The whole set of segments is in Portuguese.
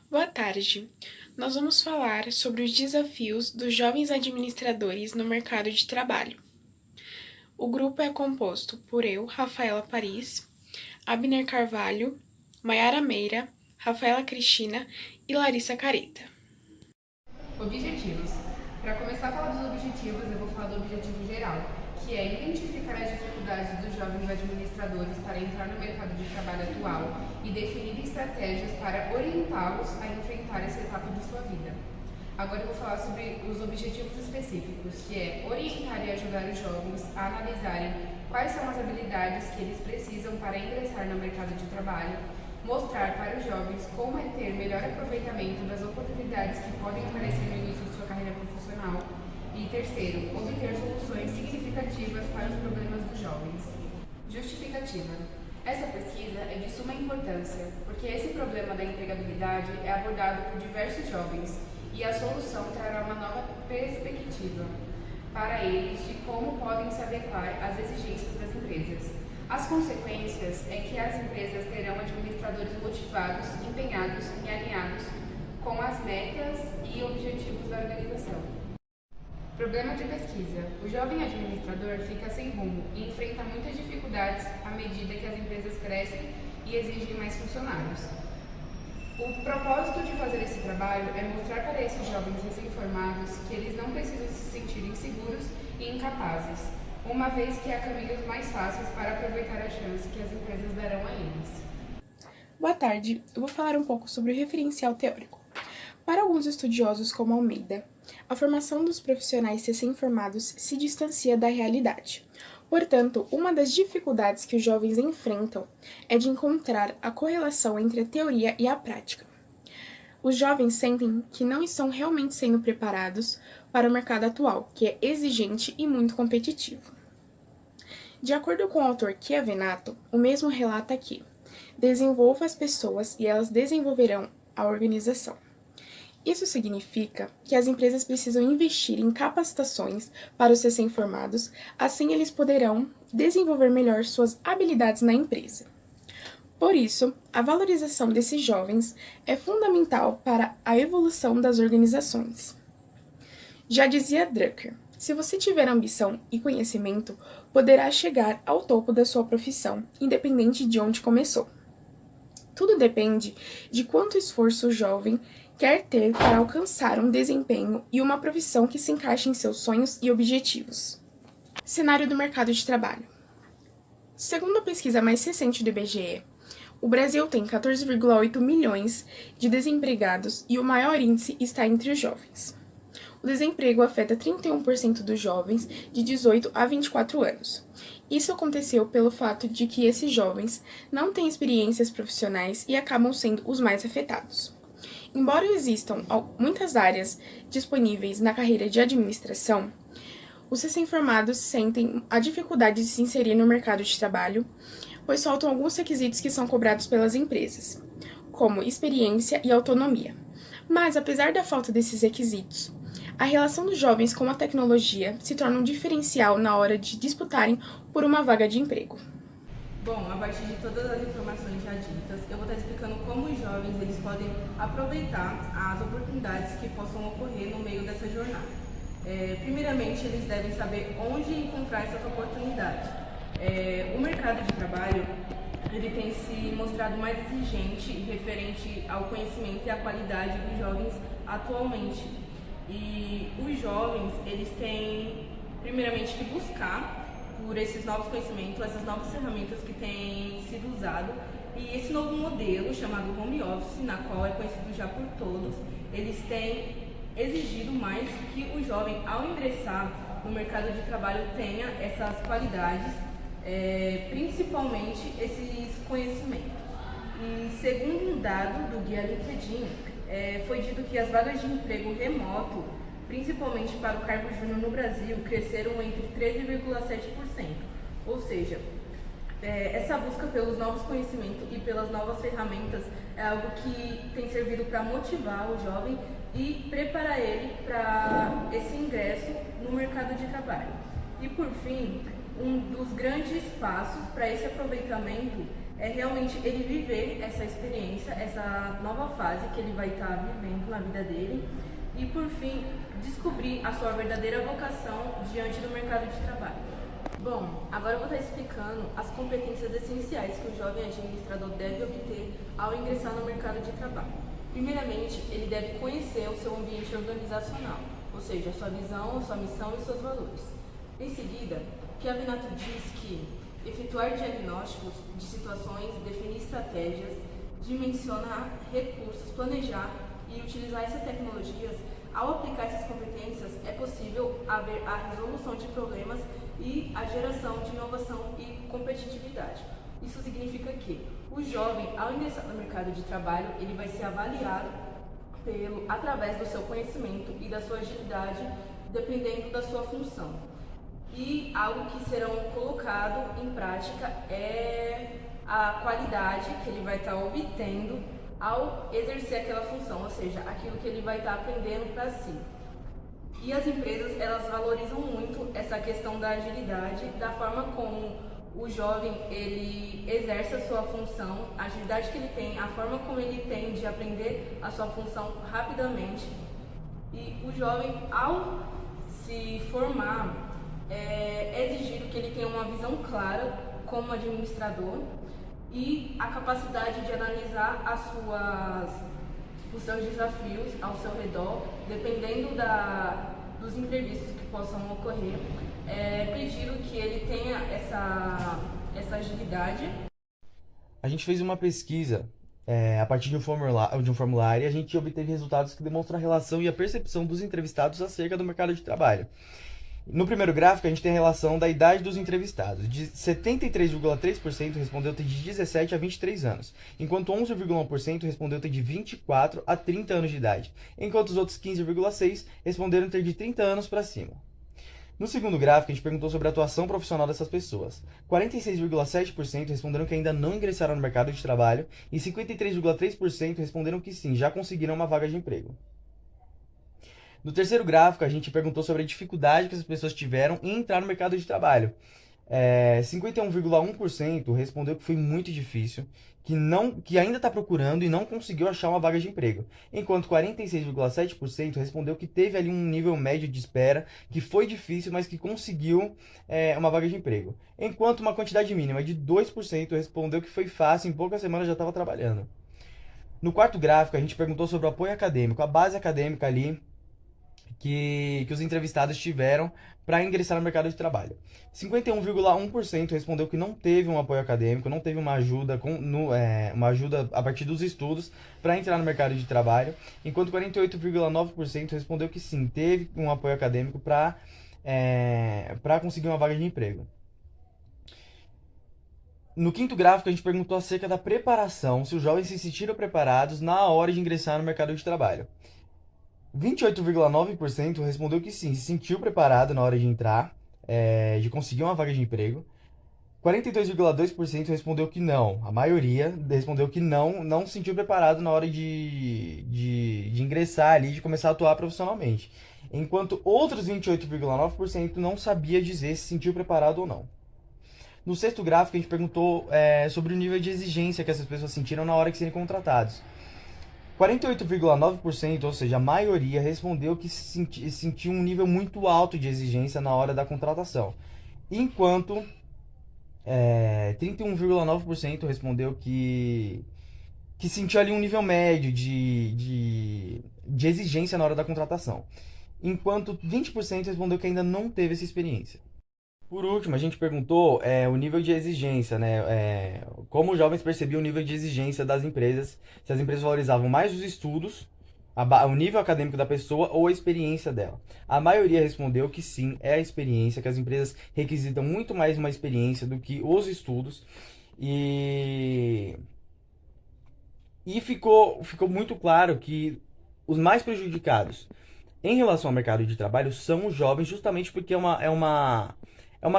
Boa tarde. Nós vamos falar sobre os desafios dos jovens administradores no mercado de trabalho. O grupo é composto por eu, Rafaela Paris, Abner Carvalho, Maiara Meira, Rafaela Cristina e Larissa Careta. Objetivos. Para começar a falar dos objetivos, eu vou falar do objetivo geral, que é identificar as dificuldades dos jovens administradores para entrar no mercado de trabalho atual e definir estratégias para orientá-los a enfrentar essa etapa de sua vida. Agora eu vou falar sobre os objetivos específicos, que é orientar e ajudar os jovens a analisarem quais são as habilidades que eles precisam para ingressar no mercado de trabalho, mostrar para os jovens como é ter melhor aproveitamento das oportunidades que podem aparecer no início de sua carreira profissional e, terceiro, obter soluções significativas para os problemas dos jovens. Justificativa. Essa pesquisa é de suma importância, porque esse problema da empregabilidade é abordado por diversos jovens e a solução trará uma nova perspectiva para eles de como podem se adequar às exigências das empresas. As consequências é que as empresas terão administradores motivados, empenhados e alinhados com as metas e objetivos da organização. Problema de pesquisa. O jovem administrador fica sem rumo e enfrenta muitas dificuldades à medida que as empresas crescem e exigem mais funcionários. O propósito de fazer esse trabalho é mostrar para esses jovens recém-formados que eles não precisam se sentir inseguros e incapazes, uma vez que há caminhos mais fáceis para aproveitar a chance que as empresas darão a eles. Boa tarde. Eu vou falar um pouco sobre o referencial teórico. Para alguns estudiosos como Almeida, a formação dos profissionais recém-formados se distancia da realidade. Portanto, uma das dificuldades que os jovens enfrentam é de encontrar a correlação entre a teoria e a prática. Os jovens sentem que não estão realmente sendo preparados para o mercado atual, que é exigente e muito competitivo. De acordo com o autor Chiavenato, o mesmo relata que desenvolva as pessoas e elas desenvolverão a organização. Isso significa que as empresas precisam investir em capacitações para os recém-formados, assim eles poderão desenvolver melhor suas habilidades na empresa. Por isso, a valorização desses jovens é fundamental para a evolução das organizações. Já dizia Drucker, se você tiver ambição e conhecimento, poderá chegar ao topo da sua profissão, independente de onde começou. Tudo depende de quanto esforço o jovem quer ter para alcançar um desempenho e uma profissão que se encaixe em seus sonhos e objetivos. Cenário do mercado de trabalho. Segundo a pesquisa mais recente do IBGE, o Brasil tem 14,8 milhões de desempregados e o maior índice está entre os jovens. O desemprego afeta 31% dos jovens de 18 a 24 anos. Isso aconteceu pelo fato de que esses jovens não têm experiências profissionais e acabam sendo os mais afetados. Embora existam muitas áreas disponíveis na carreira de administração, os recém-formados sentem a dificuldade de se inserir no mercado de trabalho, pois faltam alguns requisitos que são cobrados pelas empresas, como experiência e autonomia. Mas, apesar da falta desses requisitos, a relação dos jovens com a tecnologia se torna um diferencial na hora de disputarem por uma vaga de emprego. Bom, a partir de todas as informações já ditas, eu vou estar explicando como os jovens eles podem aproveitar as oportunidades que possam ocorrer no meio dessa jornada. Primeiramente, eles devem saber onde encontrar essas oportunidades. O mercado de trabalho ele tem se mostrado mais exigente referente ao conhecimento e à qualidade dos jovens atualmente. E os jovens eles têm primeiramente que buscar por esses novos conhecimentos, essas novas ferramentas que têm sido usadas. E esse novo modelo, chamado home office, na qual é conhecido já por todos, eles têm exigido mais que o jovem, ao ingressar no mercado de trabalho, tenha essas qualidades, principalmente esses conhecimentos. E segundo um dado do Guia LinkedIn, foi dito que as vagas de emprego remoto, principalmente para o cargo júnior no Brasil, cresceram entre 13,7%. Ou seja, essa busca pelos novos conhecimentos e pelas novas ferramentas é algo que tem servido para motivar o jovem e preparar ele para esse ingresso no mercado de trabalho. E por fim, um dos grandes passos para esse aproveitamento é realmente ele viver essa experiência, essa nova fase que ele vai estar vivendo na vida dele e, por fim, descobrir a sua verdadeira vocação diante do mercado de trabalho. Bom, agora eu vou estar explicando as competências essenciais que o jovem administrador deve obter ao ingressar no mercado de trabalho. Primeiramente, ele deve conhecer o seu ambiente organizacional, ou seja, a sua visão, a sua missão e os seus valores. Em seguida, Chiavinato diz que efetuar diagnósticos de situações, definir estratégias, dimensionar recursos, planejar e utilizar essas tecnologias. Ao aplicar essas competências, é possível haver a resolução de problemas e a geração de inovação e competitividade. Isso significa que o jovem, ao ingressar no mercado de trabalho, ele vai ser avaliado através do seu conhecimento e da sua agilidade, dependendo da sua função. E algo que serão colocado em prática é a qualidade que ele vai estar obtendo ao exercer aquela função, ou seja, aquilo que ele vai estar aprendendo para si. E as empresas, elas valorizam muito essa questão da agilidade, da forma como o jovem ele exerce a sua função, a agilidade que ele tem, a forma como ele tem de aprender a sua função rapidamente. E o jovem, ao se formar, é exigido que ele tenha uma visão clara como administrador e a capacidade de analisar os seus desafios ao seu redor, dependendo dos imprevistos que possam ocorrer. É pedido que ele tenha essa agilidade. A gente fez uma pesquisa a partir de um formulário e a gente obteve resultados que demonstram a relação e a percepção dos entrevistados acerca do mercado de trabalho. No primeiro gráfico, a gente tem a relação da idade dos entrevistados. De 73,3% respondeu ter de 17 a 23 anos, enquanto 11,1% respondeu ter de 24 a 30 anos de idade, enquanto os outros 15,6% responderam ter de 30 anos para cima. No segundo gráfico, a gente perguntou sobre a atuação profissional dessas pessoas. 46,7% responderam que ainda não ingressaram no mercado de trabalho e 53,3% responderam que sim, já conseguiram uma vaga de emprego. No terceiro gráfico, a gente perguntou sobre a dificuldade que as pessoas tiveram em entrar no mercado de trabalho. 51,1% respondeu que foi muito difícil, que ainda está procurando e não conseguiu achar uma vaga de emprego, enquanto 46,7% respondeu que teve ali um nível médio de espera, que foi difícil, mas que conseguiu uma vaga de emprego, enquanto uma quantidade mínima de 2% respondeu que foi fácil, em poucas semanas já estava trabalhando. No quarto gráfico, a gente perguntou sobre o apoio acadêmico, a base acadêmica ali, que os entrevistados tiveram para ingressar no mercado de trabalho. 51,1% respondeu que não teve um apoio acadêmico, não teve uma ajuda, uma ajuda a partir dos estudos para entrar no mercado de trabalho, enquanto 48,9% respondeu que sim, teve um apoio acadêmico para conseguir uma vaga de emprego. No quinto gráfico, a gente perguntou acerca da preparação, se os jovens se sentiram preparados na hora de ingressar no mercado de trabalho. 28,9% respondeu que sim, se sentiu preparado na hora de entrar, de conseguir uma vaga de emprego. 42,2% respondeu que não. A maioria respondeu que não se sentiu preparado na hora de ingressar ali, de começar a atuar profissionalmente. Enquanto outros 28,9% não sabia dizer se sentiu preparado ou não. No sexto gráfico, a gente perguntou sobre o nível de exigência que essas pessoas sentiram na hora que serem contratados. 48,9%, ou seja, a maioria, respondeu que sentiu um nível muito alto de exigência na hora da contratação, enquanto 31,9% respondeu que sentiu ali um nível médio de exigência na hora da contratação, enquanto 20% respondeu que ainda não teve essa experiência. Por último, a gente perguntou o nível de exigência, né? Como os jovens percebiam o nível de exigência das empresas, se as empresas valorizavam mais os estudos, o nível acadêmico da pessoa ou a experiência dela. A maioria respondeu que sim, é a experiência, que as empresas requisitam muito mais uma experiência do que os estudos. E ficou muito claro que os mais prejudicados em relação ao mercado de trabalho são os jovens, justamente porque é uma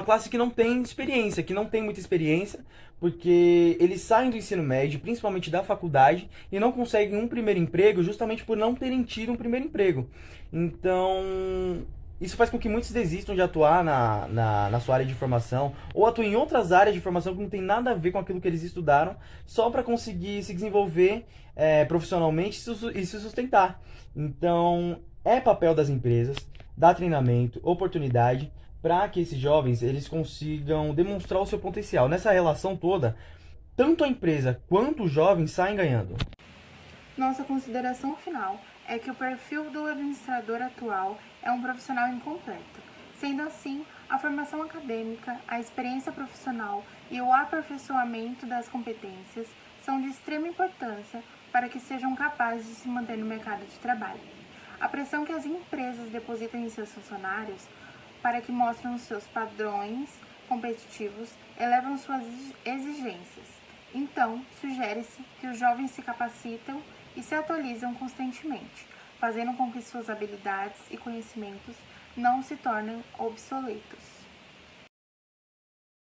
classe que não tem experiência, que não tem muita experiência, porque eles saem do ensino médio, principalmente da faculdade, e não conseguem um primeiro emprego justamente por não terem tido um primeiro emprego. Então, Isso faz com que muitos desistam de atuar na sua área de formação ou atuem em outras áreas de formação que não tem nada a ver com aquilo que eles estudaram, só para conseguir se desenvolver profissionalmente e se sustentar. Então, é papel das empresas dar treinamento, oportunidade, para que esses jovens eles consigam demonstrar o seu potencial. Nessa relação toda, tanto a empresa quanto o jovem saem ganhando. Nossa consideração final é que o perfil do administrador atual é um profissional incompleto. Sendo assim, a formação acadêmica, a experiência profissional e o aperfeiçoamento das competências são de extrema importância para que sejam capazes de se manter no mercado de trabalho. A pressão que as empresas depositam em seus funcionários para que mostrem os seus padrões competitivos elevam suas exigências. Então, sugere-se que os jovens se capacitam e se atualizam constantemente, fazendo com que suas habilidades e conhecimentos não se tornem obsoletos.